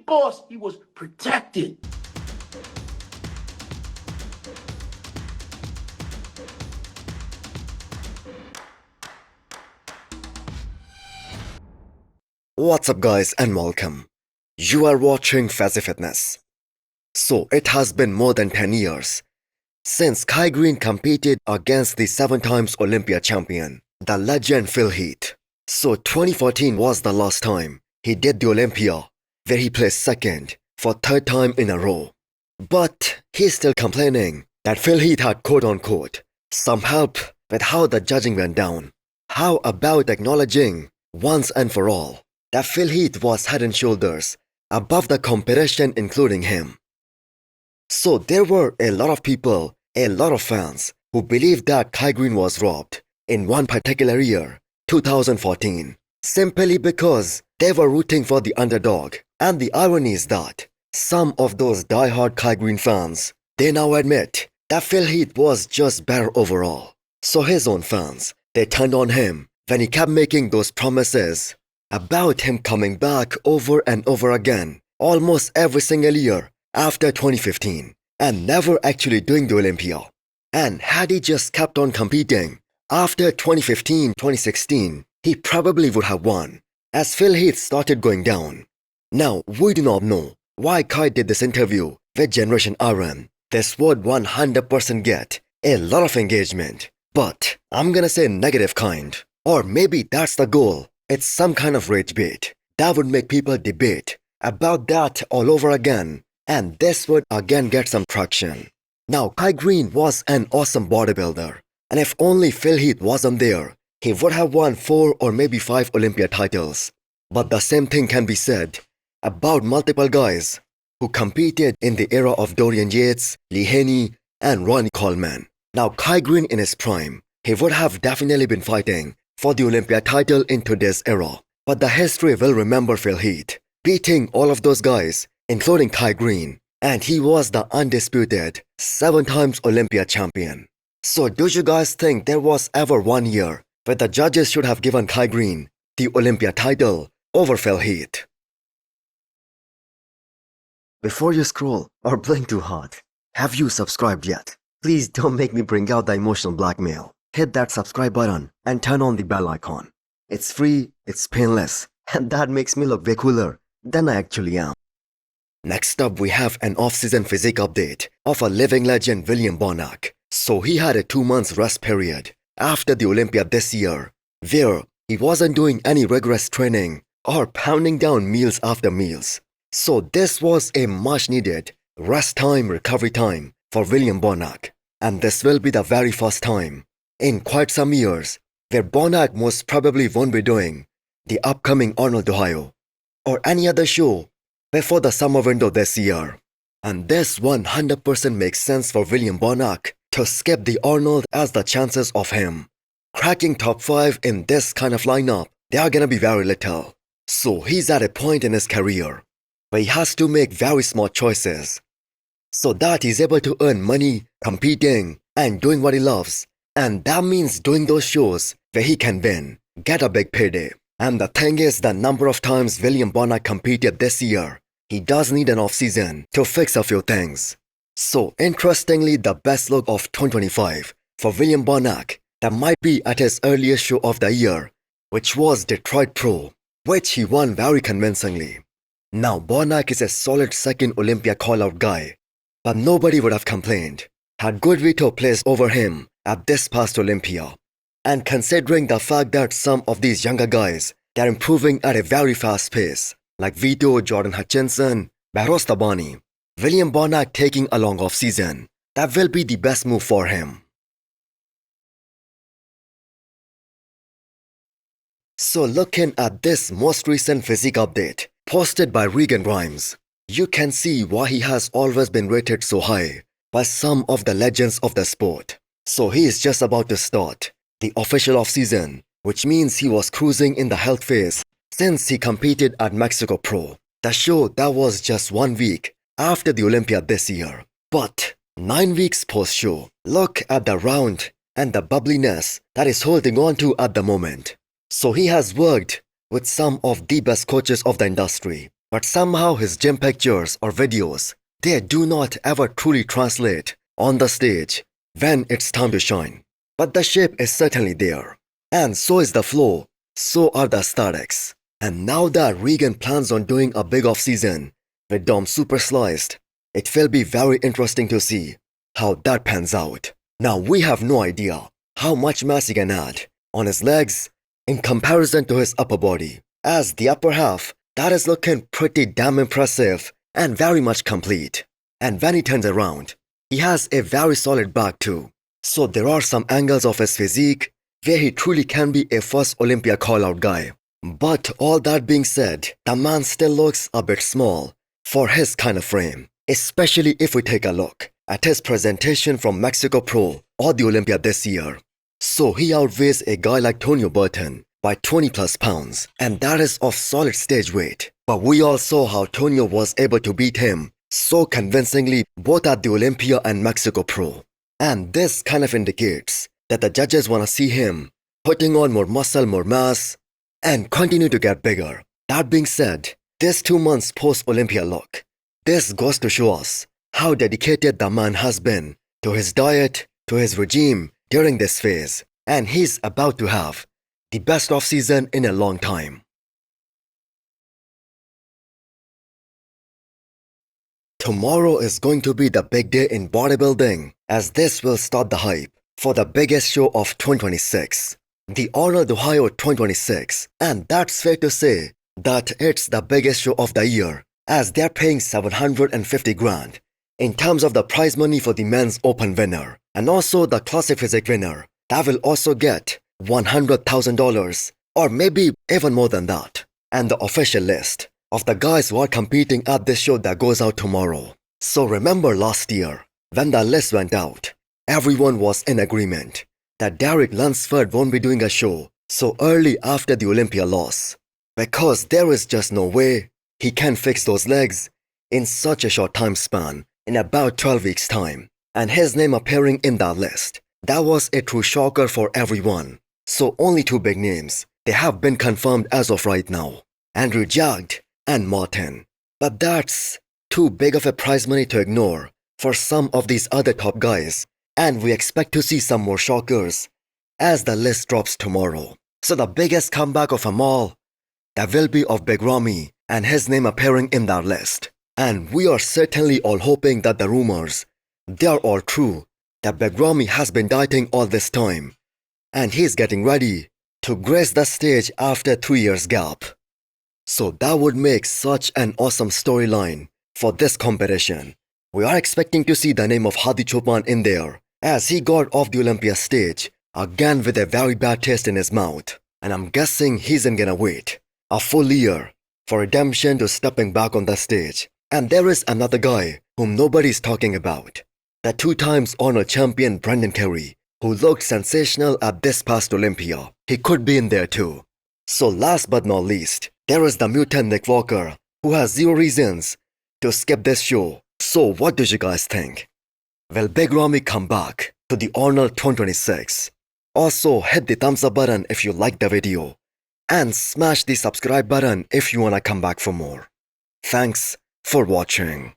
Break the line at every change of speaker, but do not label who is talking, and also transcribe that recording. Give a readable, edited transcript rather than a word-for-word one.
because he was protected.
What's up guys and welcome. You are watching Fazi Fitness. So it has been more than 10 years since Kai Greene competed against the 7 times Olympia champion, the legend Phil Heath. So 2014 was the last time he did the Olympia, where he placed second for 3rd time in a row. But he's still complaining that Phil Heath had quote-unquote some help with how the judging went down. How about acknowledging once and for all that Phil Heath was head and shoulders above the competition, including him? So there were a lot of people, a lot of fans who believed that Kai Greene was robbed in one particular year, 2014, simply because they were rooting for the underdog. And the irony is that some of those die-hard Kai Greene fans, they now admit that Phil Heath was just better overall. So his own fans, they turned on him when he kept making those promises about him coming back over and over again, almost every single year after 2015, and never actually doing the Olympia. And had he just kept on competing after 2015-2016, he probably would have won, as Phil Heath started going down. Now, we do not know why Kai did this interview with Generation Iron. This would 100% get a lot of engagement, but I'm gonna say negative kind. Or maybe that's the goal. It's some kind of rage bait that would make people debate about that all over again, and this would again get some traction. Now, Kai Greene was an awesome bodybuilder, and if only Phil Heath wasn't there, he would have won 4 or maybe 5 Olympia titles. But the same thing can be said about multiple guys who competed in the era of Dorian Yates, Lee Haney, and Ronnie Coleman. Now, Kai Greene in his prime, he would have definitely been fighting for the Olympia title in today's era. But the history will remember Phil Heath beating all of those guys, including Kai Greene, and he was the undisputed 7 times Olympia champion. So do you guys think there was ever one year where the judges should have given Kai Greene the Olympia title over Phil Heath? Before you scroll or blink too hard, have you subscribed yet? Please don't make me bring out the emotional blackmail. Hit that subscribe button and turn on the bell icon. It's free, it's painless, and that makes me look way cooler than I actually am. Next up, we have an off-season physique update of a living legend, William Bonac. So he had a 2 months rest period after the Olympia this year, where he wasn't doing any rigorous training or pounding down meals after meals. So this was a much needed rest time, recovery time for William Bonac. And this will be the very first time in quite some years where Bonac most probably won't be doing the upcoming Arnold, Ohio, or any other show before the summer window this year. And this 100% makes sense for William Bonac to skip the Arnold, as the chances of him cracking top 5 in this kind of lineup, they are gonna be very little. So he's at a point in his career where he has to make very smart choices so that he's able to earn money competing and doing what he loves. And that means doing those shows where he can win, get a big payday. And the thing is, the number of times William Bonac competed this year, he does need an off-season to fix a few things. So interestingly, the best look of 2025 for William Bonac, that might be at his earliest show of the year, which was Detroit Pro, which he won very convincingly. Now, Bonac is a solid second Olympia call-out guy, but nobody would have complained had Good Vito placed over him at this past Olympia. And considering the fact that some of these younger guys, they're improving at a very fast pace, like Vito, Jordan Hutchinson, Behrouz Tabani, William Bonac taking a long off-season, that will be the best move for him. So looking at this most recent physique update posted by Regan, you can see why he has always been rated so high by some of the legends of the sport. So he is just about to start the official off-season, which means he was cruising in the health phase since he competed at Mexico Pro, the show that was just 1 week after the Olympia this year. But 9 weeks post-show, look at the round and the bubbliness that he's holding on to at the moment. So he has worked with some of the best coaches of the industry, But somehow his gym pictures or videos, they do not ever truly translate on the stage when it's time to shine. But the shape is certainly there. And so is the flow, so are the aesthetics. And now that Regan plans on doing a big off-season with Dom super sliced, it will be very interesting to see how that pans out. Now we have no idea how much mass he can add on his legs in comparison to his upper body, as the upper half, that is looking pretty damn impressive and very much complete. And when he turns around, he has a very solid back too. So there are some angles of his physique where he truly can be a first Olympia call-out guy. But all that being said, the man still looks a bit small for his kind of frame, especially if we take a look at his presentation from Mexico Pro or the Olympia this year. So he outweighs a guy like Tonio Burton by 20 plus pounds, and that is of solid stage weight. But we all saw how Tonio was able to beat him so convincingly both at the Olympia and Mexico Pro. And this kind of indicates that the judges want to see him putting on more muscle, more mass, and continue to get bigger. That being said, this 2 months post-Olympia look, this goes to show us how dedicated the man has been to his diet, to his regime during this phase, and he's about to have the best off-season in a long time. Tomorrow is going to be the big day in bodybuilding, as this will start the hype for the biggest show of 2026, the Arnold Ohio 2026, and that's fair to say that it's the biggest show of the year, as they're paying 750 grand in terms of the prize money for the men's open winner, and also the classic physique winner that will also get $100,000 or maybe even more than that, and the official list of the guys who are competing at this show that goes out tomorrow. So remember last year, when the list went out, everyone was in agreement that Derek Lunsford won't be doing a show so early after the Olympia loss, because there is just no way he can fix those legs in such a short time span in about 12 weeks time. And his name appearing in that list, that was a true shocker for everyone. So only 2 big names, they have been confirmed as of right now, Andrew Jagged and Martin. But that's too big of a prize money to ignore for some of these other top guys, and we expect to see some more shockers as the list drops tomorrow. So the biggest comeback of them all, that will be of Big Ramy and his name appearing in that list. And we are certainly all hoping that the rumors, they are all true, that Big Ramy has been dieting all this time and he's getting ready to grace the stage after 3 years gap. So that would make such an awesome storyline for this competition. We are expecting to see the name of Hadi Choopan in there, as he got off the Olympia stage again with a very bad taste in his mouth, and I'm guessing he isn't gonna wait a full year for redemption to stepping back on the stage. And there is another guy whom nobody's talking about, the 2 times Arnold champion Brendan Carey, who looked sensational at this past Olympia. He could be in there too. So last but not least, there is the mutant Nick Walker, who has 0 reasons to skip this show. So what do you guys think? Will Big Ramy come back to the Arnold 2026? Also hit the thumbs up button if you liked the video, and smash the subscribe button if you wanna come back for more. Thanks for watching.